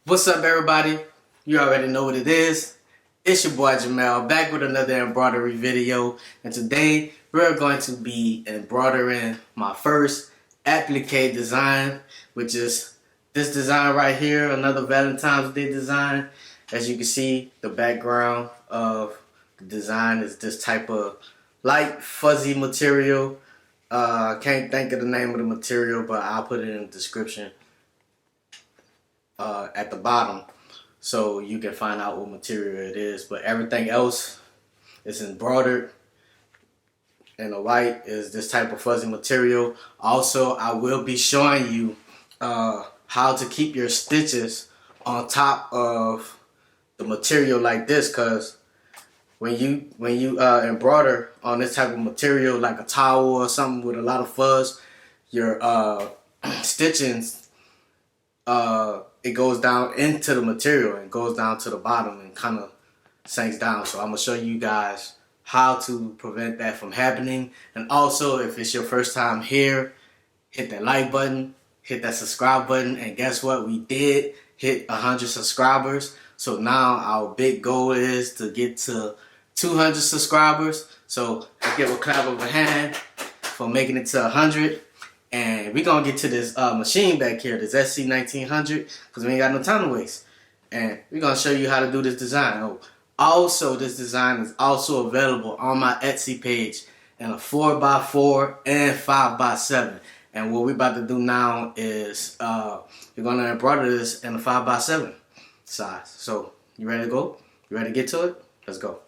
What's up, everybody? You already know what it is. It's your boy Jamel back with another embroidery video, and today we're going to be embroidering my first applique design, which is this design right here, another Valentine's Day design. As you can see, the background of the design is this type of light fuzzy material. I can't think of the name of the material, but I'll put it in the description at the bottom so you can find out what material it is. But everything else is embroidered, and the white is this type of fuzzy material. Also, I will be showing you how to keep your stitches on top of the material like this, because when you embroider on this type of material like a towel or something with a lot of fuzz, your stitchings it goes down into the material and goes down to the bottom and kind of sinks down. So I'm gonna show you guys how to prevent that from happening. And also, if it's your first time here, hit that like button, hit that subscribe button, and guess what? We did hit 100 subscribers. So now our big goal is to get to 200 subscribers. So let's give a clap of a hand for making it to 100. And we're going to get to this machine back here, this Se1900, because we ain't got no time to waste. And we're going to show you how to do this design. Oh, also, this design is also available on my Etsy page in a 4x4 and 5x7. And what we're about to do now is we're going to embroider this in a 5x7 size. So, you ready to go? You ready to get to it? Let's go.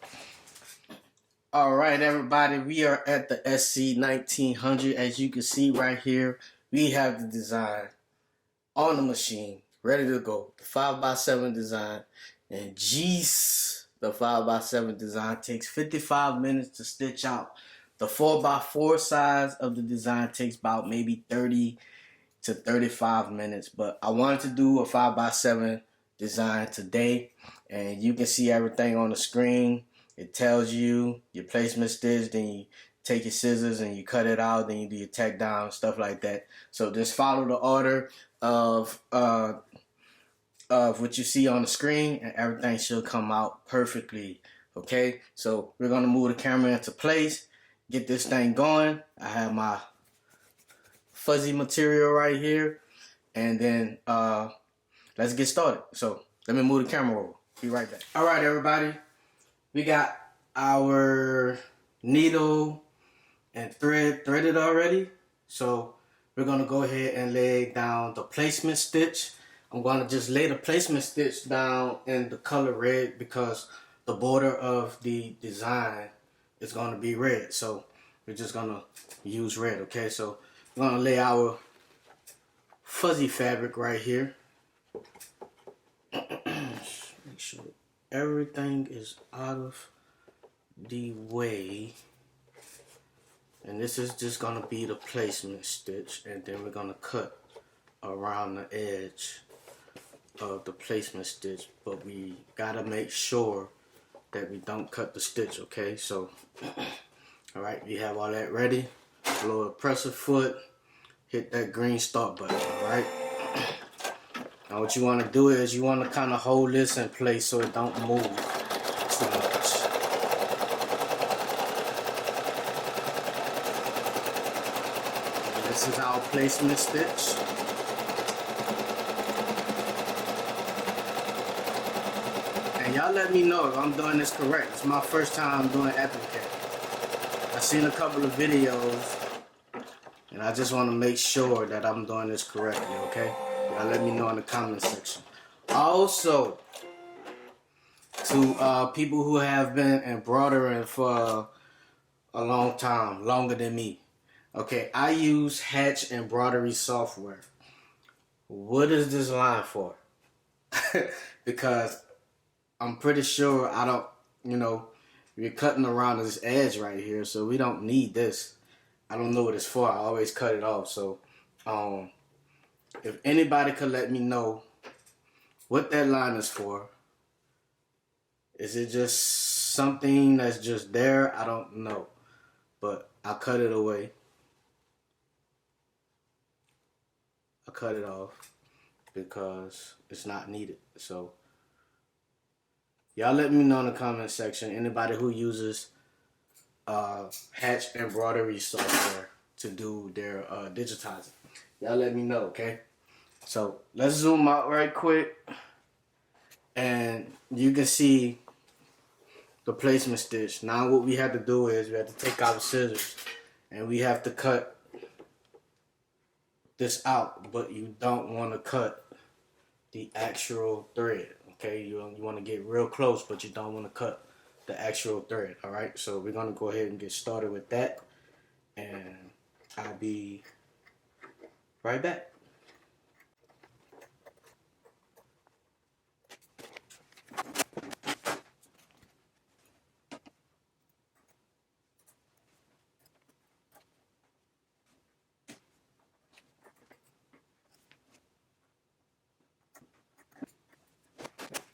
Alright, everybody, we are at the Se1900. As you can see right here, we have the design on the machine, ready to go. The 5x7 design. And geez, the 5x7 design takes 55 minutes to stitch out. The 4x4 size of the design takes about maybe 30 to 35 minutes. But I wanted to do a 5x7 design today. And you can see everything on the screen. It tells you your placement stitch, then you take your scissors and you cut it out, then you do your tack down, stuff like that. So just follow the order of what you see on the screen, and everything should come out perfectly. Okay, so we're gonna move the camera into place, get this thing going. I have my fuzzy material right here, and then let's get started. So let me move the camera over. Be right back. All right, everybody. We got our needle and thread threaded already. So we're going to go ahead and lay down the placement stitch. I'm going to just lay the placement stitch down in the color red because the border of the design is going to be red. So we're just going to use red, okay? So we're going to lay our fuzzy fabric right here. Make sure everything is out of the way, and this is just gonna be the placement stitch, and then we're gonna cut around the edge of the placement stitch, but we gotta make sure that we don't cut the stitch, okay? So all right, we have all that ready. Blow a presser foot, hit that green start button. All right, now what you want to do is you want to kind of hold this in place so it don't move too much. And this is our placement stitch. And y'all let me know if I'm doing this correct. It's my first time doing applique. I've seen a couple of videos, and I just want to make sure that I'm doing this correctly, okay? Y'all let me know in the comment section. Also, to people who have been embroidering for a long time, longer than me, okay, I use Hatch embroidery software. What is this line for? Because I'm pretty sure I don't, we're cutting around this edge right here, so we don't need this. I don't know what it's for. I always cut it off. So, if anybody could let me know what that line is for. Is it just something that's just there? I don't know. But I cut it away. I cut it off because it's not needed. So y'all let me know in the comment section, anybody who uses Hatch embroidery software to do their digitizing. Y'all let me know, okay? So let's zoom out right quick, and you can see the placement stitch. Now what we have to do is we have to take our scissors and we have to cut this out, but you don't want to cut the actual thread, okay? You want to get real close, but you don't want to cut the actual thread. All right, so we're gonna go ahead and get started with that, and I'll be right back.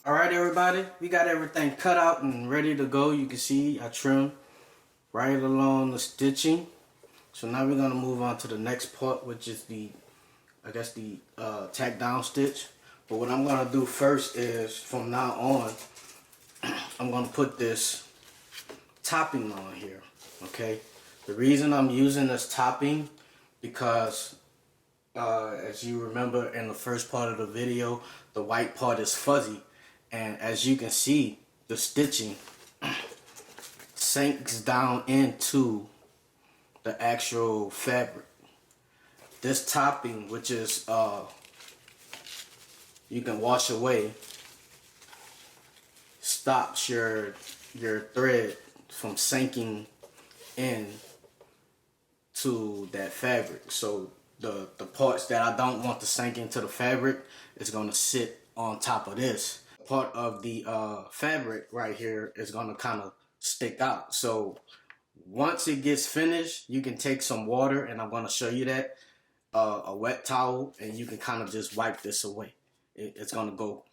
All right, everybody, we got everything cut out and ready to go. You can see I trimmed right along the stitching. So now we're gonna move on to the next part, which is the, I guess, the tack down stitch. But what I'm gonna do first is, from now on, I'm gonna put this topping on here, okay? The reason I'm using this topping, because as you remember in the first part of the video, the white part is fuzzy, and as you can see, the stitching sinks down into the actual fabric. This topping, which is you can wash away, stops your thread from sinking in to that fabric. So the parts that I don't want to sink into the fabric is going to sit on top of this. Part of the fabric right here is going to kind of stick out. So once it gets finished, you can take some water, and I'm going to show you that, a wet towel, and you can kind of just wipe this away. It's going to go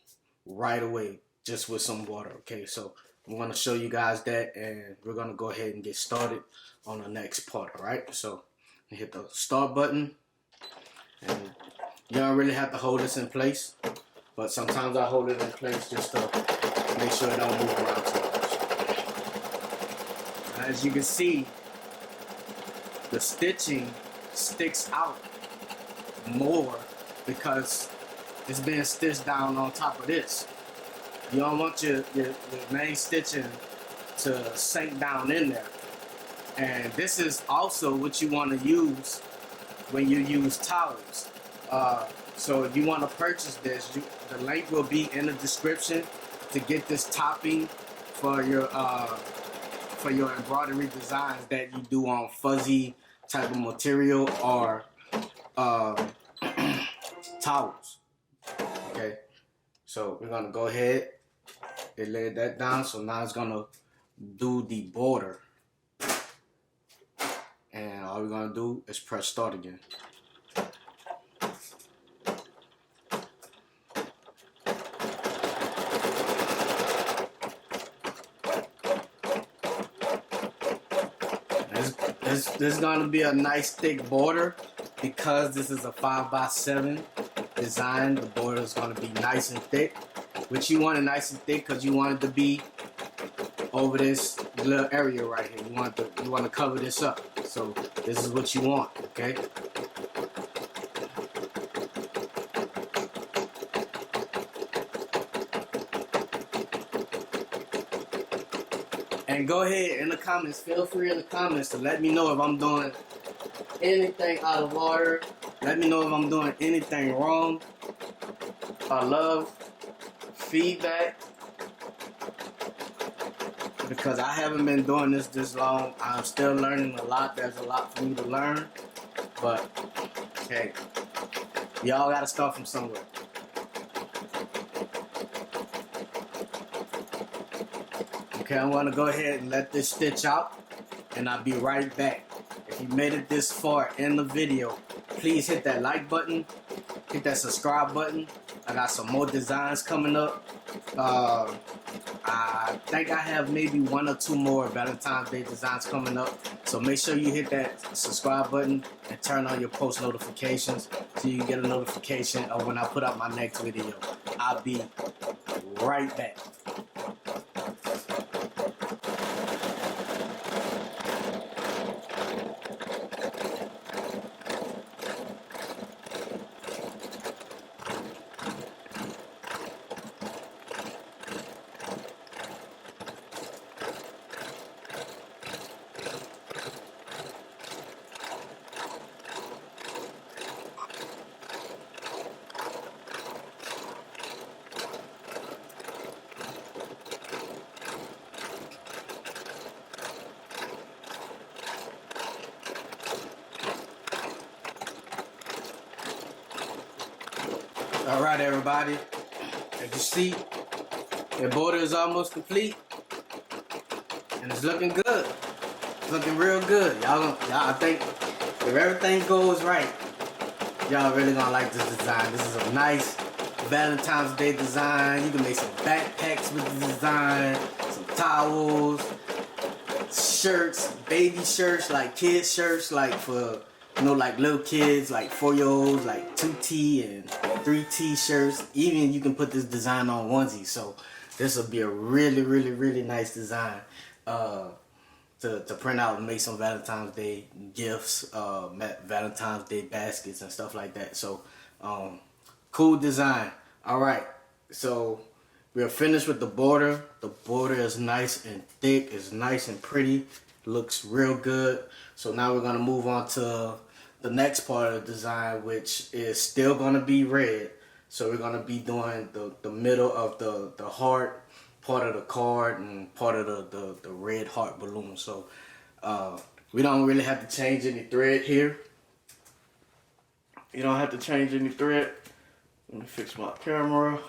right away just with some water, okay? So I'm going to show you guys that, and we're going to go ahead and get started on the next part, all right? So hit the start button, and you don't really have to hold this in place, but sometimes I hold it in place just to make sure it don't move around too much. As you can see, the stitching sticks out more because it's being stitched down on top of this. You don't want your main stitching to sink down in there. And this is also what you want to use when you use towels. So if you want to purchase this, the link will be in the description to get this topping for your embroidery designs that you do on fuzzy type of material or towels. Okay, so we're gonna go ahead and lay that down. So now it's gonna do the border, and all we're gonna do is press start again. This is gonna be a nice thick border because this is a 5x7 design. The border is gonna be nice and thick, which you want it nice and thick because you want it to be over this little area right here. You want to cover this up. So this is what you want, okay? And go ahead in the comments, feel free in the comments to let me know if I'm doing anything out of order. Let me know if I'm doing anything wrong. I love feedback because I haven't been doing this long. I'm still learning a lot. There's a lot for me to learn. But, hey, y'all got to start from somewhere. Okay, I'm going to go ahead and let this stitch out, and I'll be right back. If you made it this far in the video, please hit that like button, hit that subscribe button. I got some more designs coming up. I think I have maybe 1 or 2 more Valentine's Day designs coming up. So make sure you hit that subscribe button and turn on your post notifications so you get a notification of when I put up my next video. I'll be right back. Alright everybody, as you see, the border is almost complete and it's looking good. It's looking real good. Y'all, I think if everything goes right, y'all really gonna like this design. This is a nice Valentine's Day design. You can make some backpacks with the design, some towels, shirts, baby shirts, like kids shirts, like for, you know, like little kids, like 4-year-olds, like 2T and 3T shirts. Even you can put this design on onesies. So this will be a really nice design to print out and make some Valentine's Day gifts, Valentine's Day baskets and stuff like that. So cool design. All right, so we're finished with the border. The border is nice and thick. It's nice and pretty. Looks real good. So now we're gonna move on to the next part of the design, which is still gonna be red. So we're gonna be doing the middle of the heart, part of the card, and part of the red heart balloon. So we don't really have to change any thread here. You don't have to change any thread. Let me fix my camera.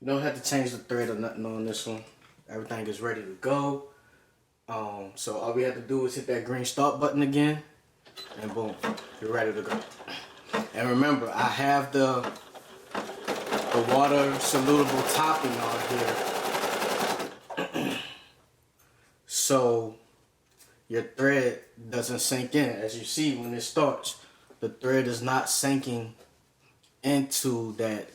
You don't have to change the thread or nothing on this one. Everything is ready to go. So all we have to do is hit that green start button again, and boom, you're ready to go. And remember, I have the water solutable topping on here, so your thread doesn't sink in. As you see, when it starts, the thread is not sinking into that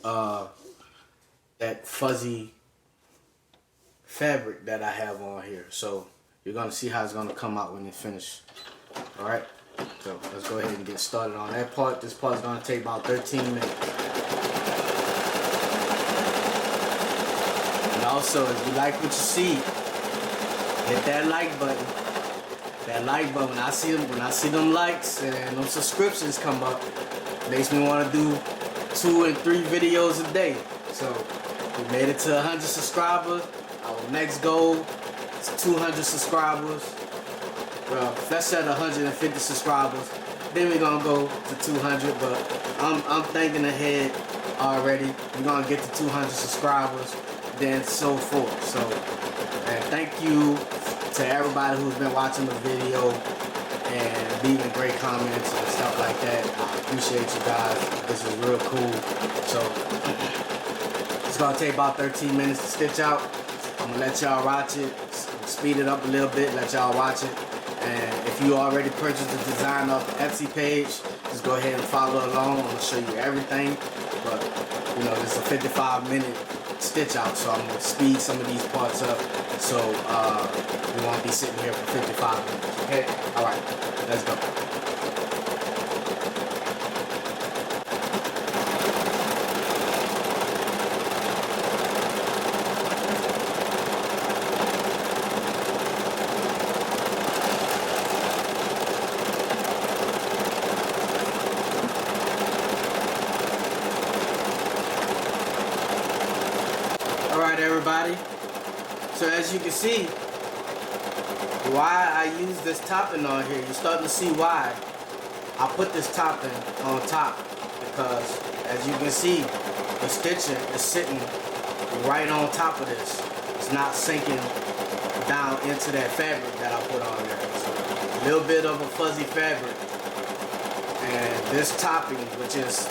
that fuzzy fabric that I have on here. So you're gonna see how it's gonna come out when it's finished. All right, so let's go ahead and get started on that part. This part's gonna take about 13 minutes. And also, if you like what you see, hit that like button. That like button. When I see them likes and them subscriptions come up, makes me want to do 2 and 3 videos a day. So we made it to 100 subscribers. Our next goal is 200 subscribers. Well, let's set 150 subscribers. Then we're gonna go to 200. But I'm thinking ahead already. We're gonna get to 200 subscribers, then so forth. So, and thank you to everybody who's been watching the video and leaving great comments and stuff like that. I appreciate you guys. This is real cool. So it's gonna take about 13 minutes to stitch out. I'm gonna let y'all watch it, speed it up a little bit, let y'all watch it. And if you already purchased the design off the Etsy page, just go ahead and follow along. I'm gonna show you everything. But you know, it's a 55-minute stitch out, so I'm gonna speed some of these parts up. So we won't be sitting here for 55 minutes. Okay? All right, let's go. Alright everybody, so as you can see, why I use this topping on here, you're starting to see why I put this topping on top, because as you can see, the stitching is sitting right on top of this. It's not sinking down into that fabric that I put on there. So a little bit of a fuzzy fabric, and this topping, which is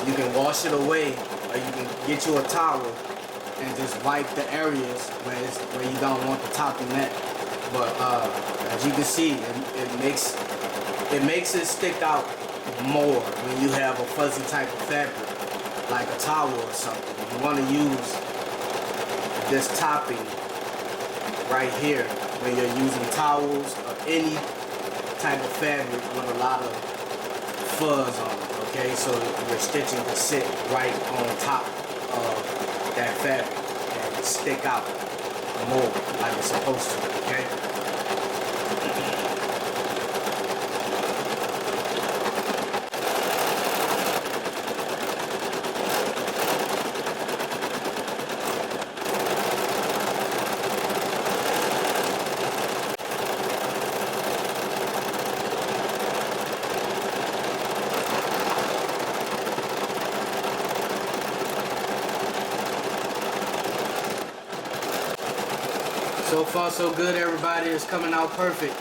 you can wash it away, or you can get you a towel and just wipe the areas where you don't want the topping at. But as you can see, it makes it stick out more when you have a fuzzy type of fabric, like a towel or something. You want to use this topping right here when you're using towels or any type of fabric with a lot of fuzz on it. Okay, so your stitching can sit right on top of that fabric and stick out more like it's supposed to. Okay. So far so good, everybody. Is coming out perfect.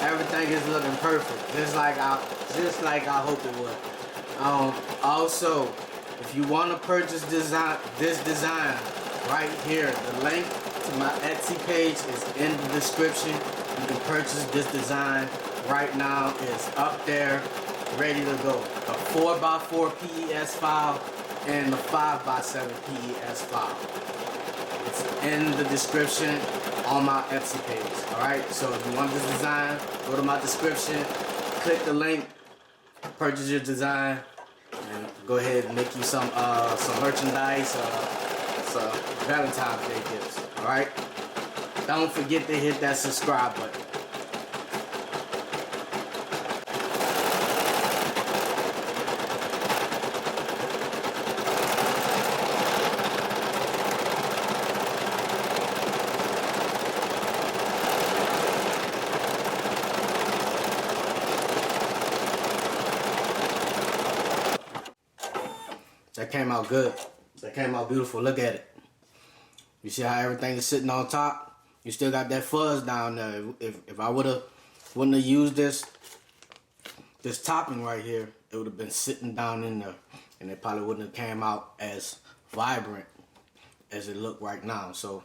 Everything is looking perfect. Just like I hope it would. Also, if you want to purchase this design right here, the link to my Etsy page is in the description. You can purchase this design right now. It's up there, ready to go. A 4x4 PES file and the 5x7 PES file. It's in the description on my Etsy page. Alright, so if you want this design, go to my description, click the link, purchase your design, and go ahead and make you some merchandise, some Valentine's Day gifts. Alright? Don't forget to hit that subscribe button. That came out good. That came out beautiful. Look at it. You see how everything is sitting on top? You still got that fuzz down there. If I wouldn't have used this topping right here, it would have been sitting down in there, and it probably wouldn't have came out as vibrant as it looked right now. So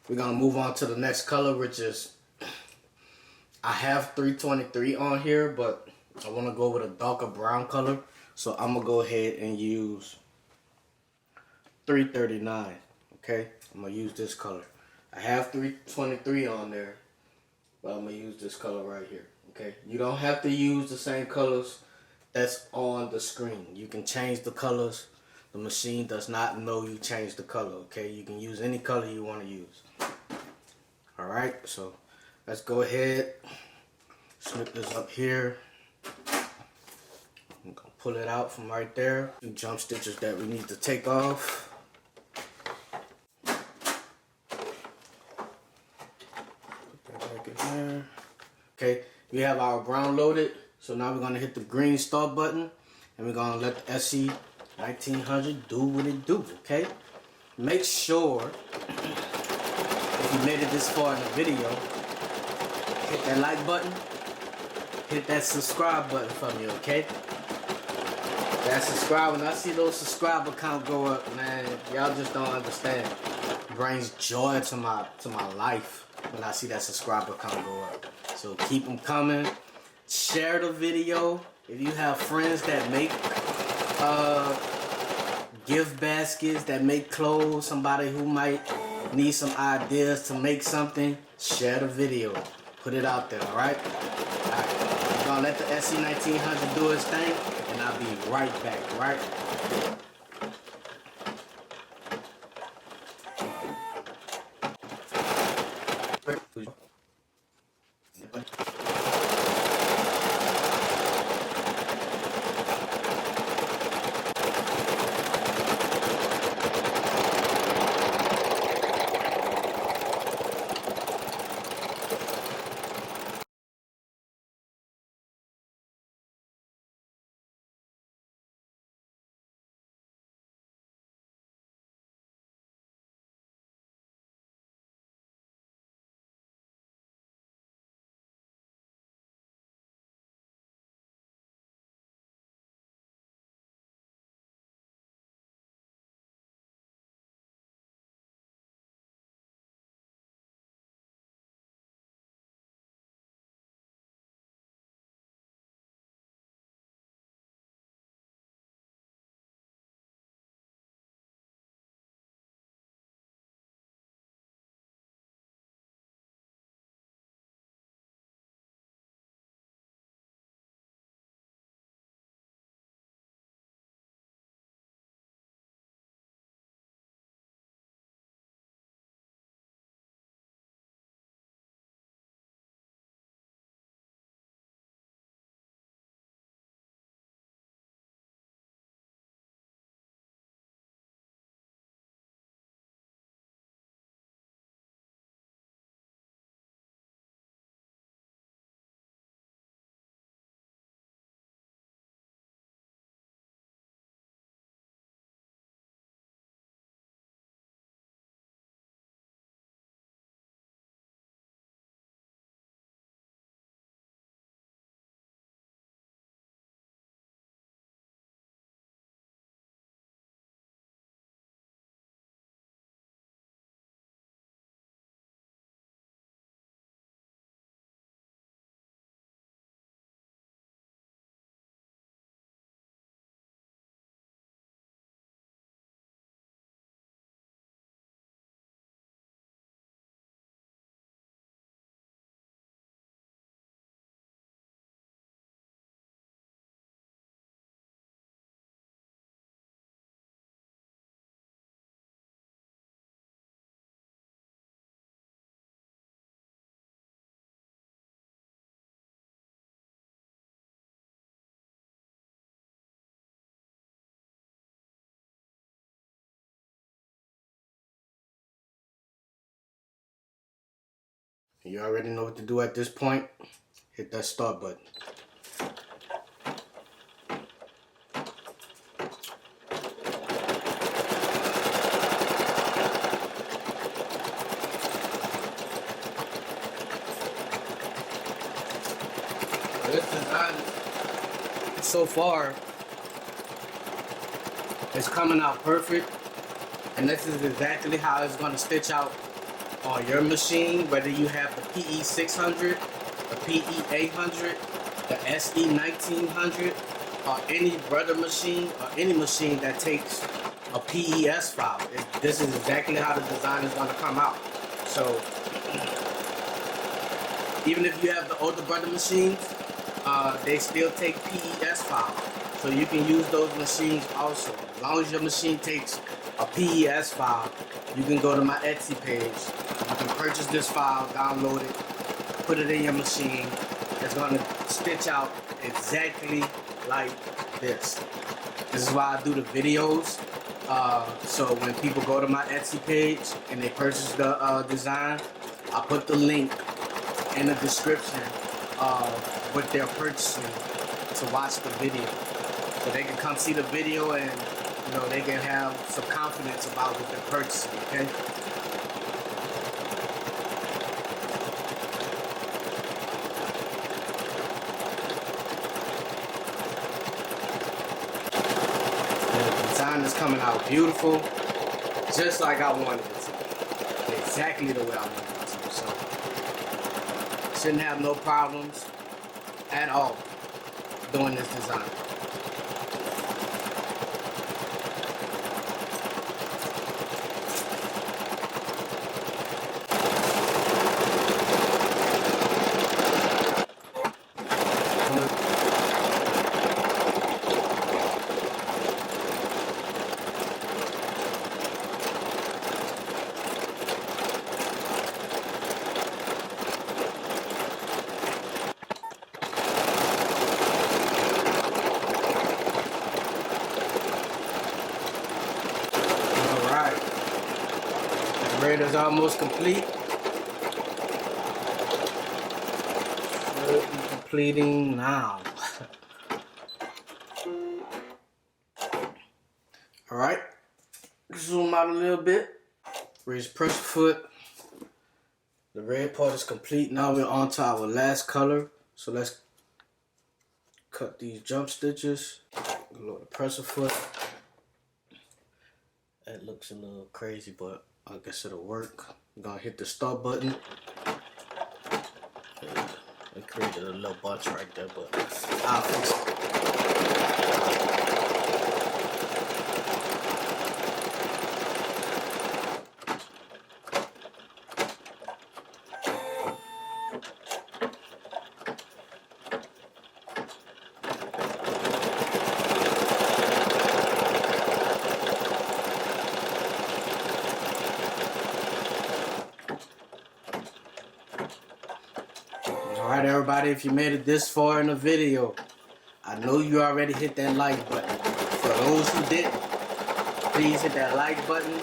we're gonna move on to the next color, which is, I have 323 on here, but I want to go with a darker brown color. So I'm going to go ahead and use 339, okay? I'm going to use this color. I have 323 on there, but I'm going to use this color right here, okay? You don't have to use the same colors that's on the screen. You can change the colors. The machine does not know you changed the color, okay? You can use any color you want to use. All right, so let's go ahead, snip this up here. I'm gonna pull it out from right there. Two jump stitches that we need to take off. Put that back in there. Okay, we have our brown loaded. So now we're gonna hit the green start button, and we're gonna let the Se1900 do what it do. Okay, make sure if you made it this far in the video, hit that like button, hit that subscribe button for me. Okay. That subscribe, when I see those subscriber count go up, man, y'all just don't understand. It brings joy to my life when I see that subscriber count go up. So keep them coming. Share the video. If you have friends that make gift baskets, that make clothes, somebody who might need some ideas to make something, share the video. Put it out there, alright? Alright. We're gonna let the Se1900 do its thing. And I'll be right back, right? You already know what to do at this point. Hit that start button. This design, so far, it's coming out perfect, and this is exactly how it's going to stitch out on your machine, whether you have the PE600, the PE800, the Se1900, or any brother machine, or any machine that takes a PES file. This is exactly how the design is going to come out. So, even if you have the older brother machines, they still take PES files, so you can use those machines also. As long as your machine takes a PES file, you can go to my Etsy page. You can purchase this file, download it, put it in your machine. It's going to stitch out exactly like this. This is why I do the videos. So when people go to my Etsy page and they purchase the design, I put the link in the description of what they're purchasing to watch the video, so they can come see the video and they can have some confidence about what they're purchasing. Okay. The design is coming out beautiful, just like I wanted it to, exactly the way I wanted it to. So shouldn't have no problems at all doing this design. Braid is almost complete. Should be completing now. Alright, zoom out a little bit. Raise pressure foot. The red part is complete. Now we're on to our last color. So let's cut these jump stitches. Lower the pressure foot. That looks a little crazy, but I guess it'll work. I'm gonna hit the start button. I created a little bunch right there, but I'll fix it. Alright everybody, if you made it this far in the video, I know you already hit that like button. For those who didn't, please hit that like button.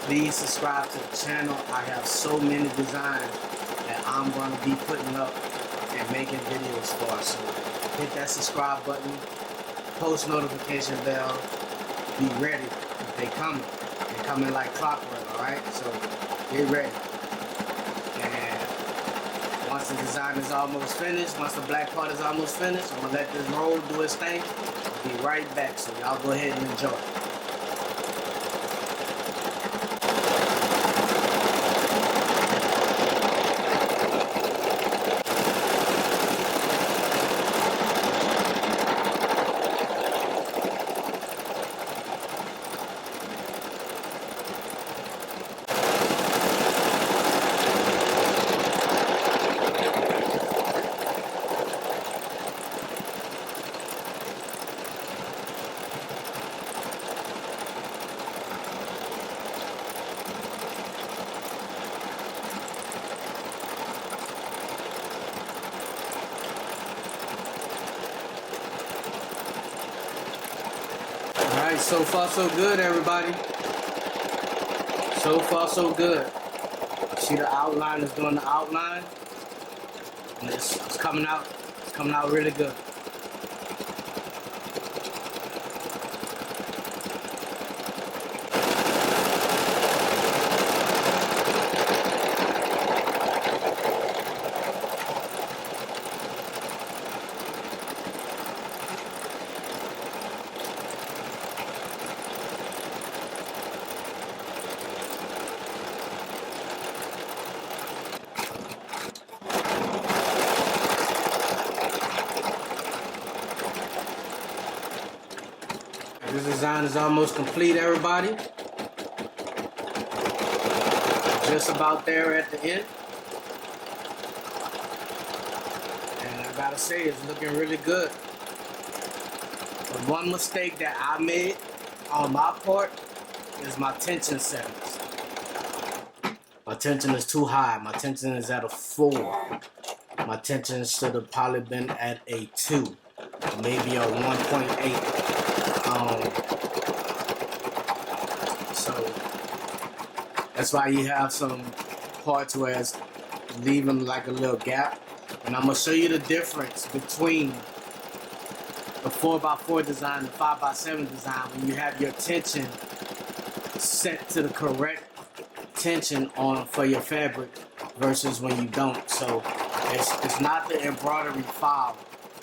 Please subscribe to the channel. I have so many designs that I'm going to be putting up and making videos for. So hit that subscribe button, post notification bell, be ready. They coming. They're coming like clockwork, alright? So get ready. Once the design is almost finished, once the black part is almost finished, I'm going to let this roll do its thing. I'll be right back, so y'all go ahead and enjoy. Alright, so far so good everybody. So far so good. See the outline is doing the outline, and it's coming out. It's coming out really good. This design is almost complete, everybody. Just about there at the end. And I gotta say, it's looking really good. The one mistake that I made on my part is my tension settings. My tension is too high. My tension is at a 4. My tension should have probably been at a 2, maybe a 1.8. So that's why you have some parts where it's leaving like a little gap. And I'm gonna show you the difference between the 4x4 design and the 5x7 design when you have your tension set to the correct tension on for your fabric versus when you don't. So it's not the embroidery file.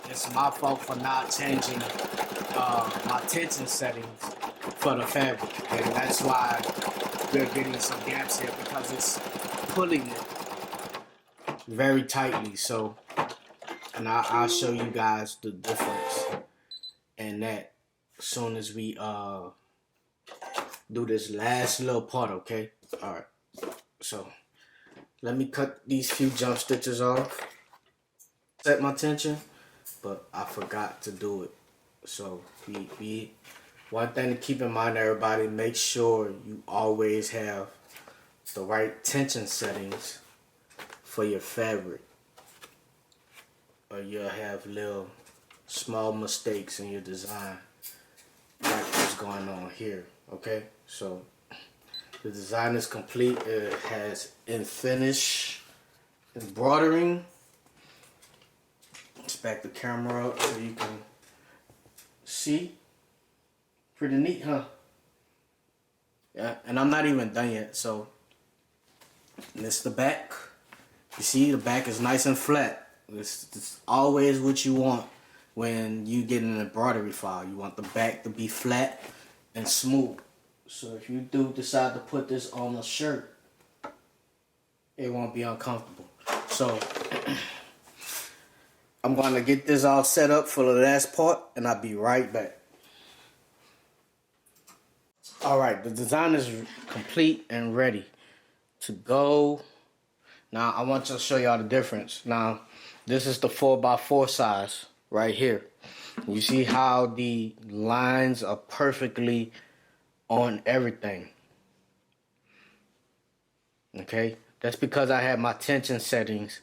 It's my fault for not changing my tension settings for the fabric, and that's why we're getting some gaps here, because it's pulling it very tightly. So, and I'll show you guys the difference in that as soon as we do this last little part, okay? All right, so let me cut these few jump stitches off, set my tension, but I forgot to do it. So one thing to keep in mind, everybody, make sure you always have the right tension settings for your fabric, or you'll have little small mistakes in your design like what's going on here. Okay, so the design is complete. It has in finish embroidering. Let's back the camera up so you can see. Pretty neat, huh? Yeah, and I'm not even done yet. So this is the back. You see, the back is nice and flat. It's always what you want when you get an embroidery file. You want the back to be flat and smooth. So if you do decide to put this on a shirt, it won't be uncomfortable. So I'm going to get this all set up for the last part, and I'll be right back. Alright, the design is complete and ready to go. Now I want to show y'all the difference. Now this is the 4x4 size right here. You see how the lines are perfectly on everything. Okay, that's because I have my tension settings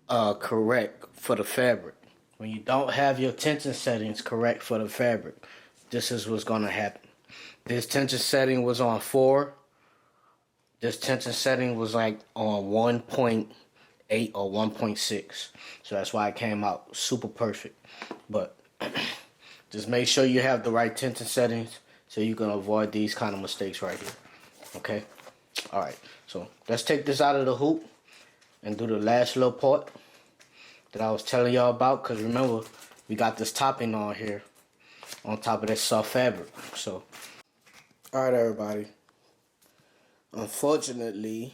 correct for the fabric. When you don't have your tension settings correct for the fabric, this is what's going to happen. This tension setting was on 4. This tension setting was like on 1.8 or 1.6. So that's why it came out super perfect. But just make sure you have the right tension settings so you can avoid these kind of mistakes right here. Okay? Alright, so let's take this out of the hoop and do the last little part that I was telling y'all about. Because remember, we got this topping on here on top of that soft fabric. So alright, everybody. Unfortunately,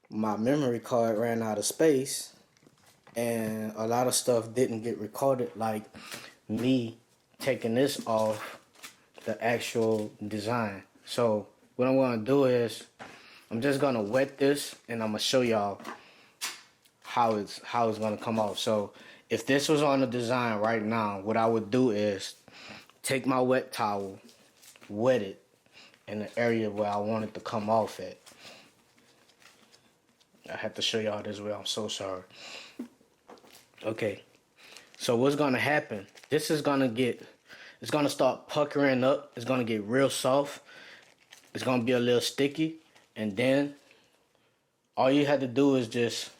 my memory card ran out of space, and a lot of stuff didn't get recorded, like me taking this off the actual design. So what I'm going to do is I'm just going to wet this, and I'm going to show y'all how it's going to come off. So if this was on the design right now, what I would do is take my wet towel, wet it in the area where I want it to come off at. I have to show y'all this way. I'm so sorry. Okay. So what's going to happen, this is going to get, it's going to start puckering up. It's going to get real soft. It's going to be a little sticky. And then all you had to do is just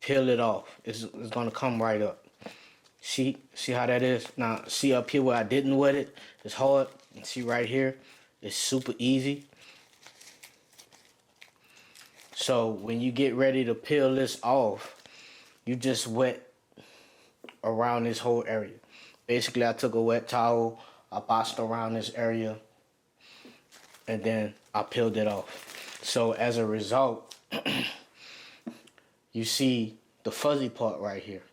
peel it off. It's gonna come right up. See how that is? Now see up here where I didn't wet it? It's hard. And see right here? It's super easy. So when you get ready to peel this off, you just wet around this whole area. Basically, I took a wet towel, I boxed around this area, and then I peeled it off. So as a result, you see the fuzzy part right here.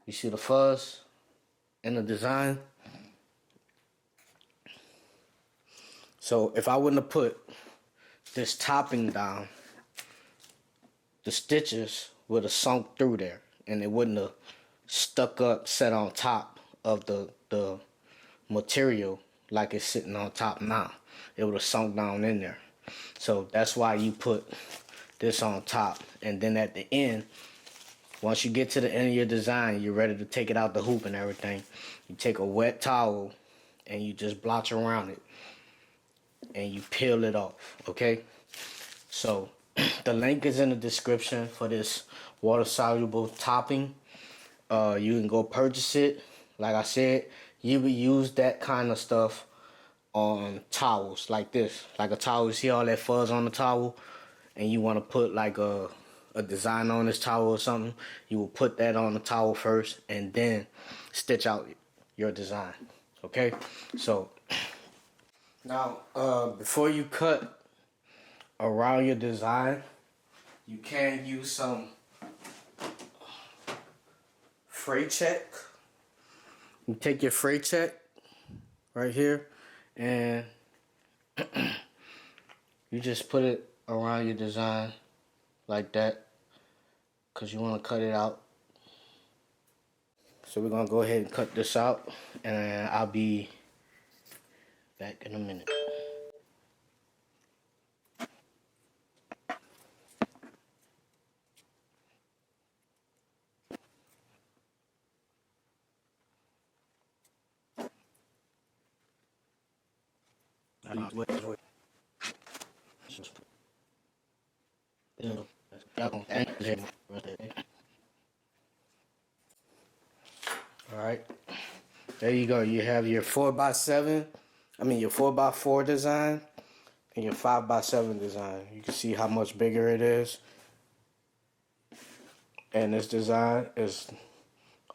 You see the fuzz in the design? So if I wouldn't have put this topping down, the stitches would have sunk through there and it wouldn't have stuck up, set on top of the material like it's sitting on top now. It would have sunk down in there. So that's why you put this on top. And then at the end, once you get to the end of your design, you're ready to take it out the hoop and everything. You take a wet towel and you just blotch around it and you peel it off, okay? So the link is in the description for this water-soluble topping. You can go purchase it. Like I said, you would use that kind of stuff on towels like this. Like a towel, you see all that fuzz on the towel, and you want to put like a design on this towel or something, you will put that on the towel first and then stitch out your design. Okay? So now before you cut around your design, you can use some fray check. You take your fray check right here and you just put it around your design like that, because you want to cut it out. So we're gonna go ahead and cut this out, and I'll be back in a minute. Alright, there you go. You have your 4x7, your 4x4 design and your 5x7 design. You can see how much bigger it is. And this design is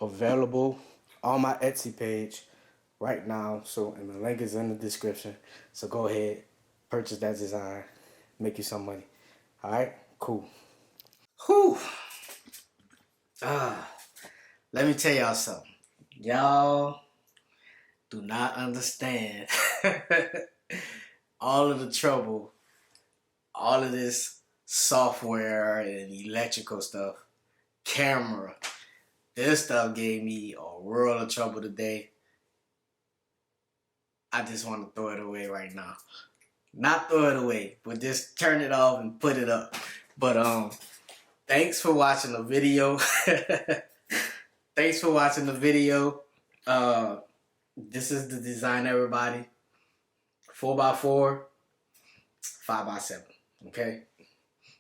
available on my Etsy page right now. So, and the link is in the description. So go ahead, purchase that design, make you some money. Alright, cool. Whew. Let me tell y'all something. Y'all do not understand all of the trouble, all of this software and electrical stuff, camera. This stuff gave me a world of trouble today. I just want to throw it away right now. Not throw it away, but just turn it off and put it up. But thanks for watching the video. Thanks for watching the video. This is the design, everybody. 4x4, 5x7. Okay?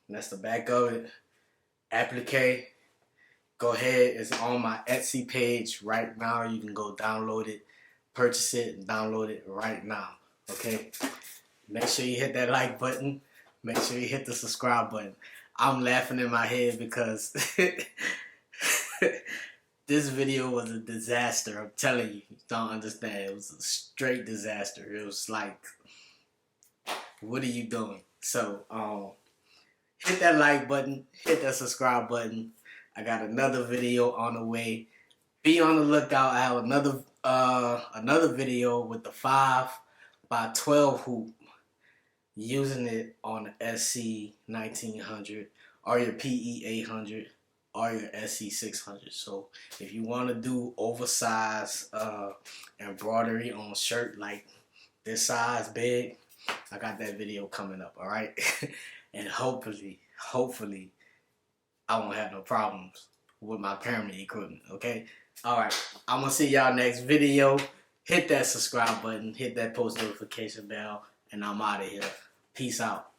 And that's the back of it. Applique. Go ahead. It's on my Etsy page right now. You can go download it, purchase it, and download it right now. Okay? Make sure you hit that like button. Make sure you hit the subscribe button. I'm laughing in my head because this video was a disaster. I'm telling you, you don't understand. It was a straight disaster. It was like, what are you doing? So, hit that like button, hit that subscribe button. I got another video on the way. Be on the lookout. I have another video with the 5x12 hoop, using it on the Se1900 or your PE800 or your SE600. So if you want to do oversized embroidery on shirt like this size big, I got that video coming up. All right. And hopefully I won't have no problems with my pyramid equipment. Okay. All right, I'm gonna see y'all next video. Hit that subscribe button, hit that post notification bell, and I'm out of here. Peace out.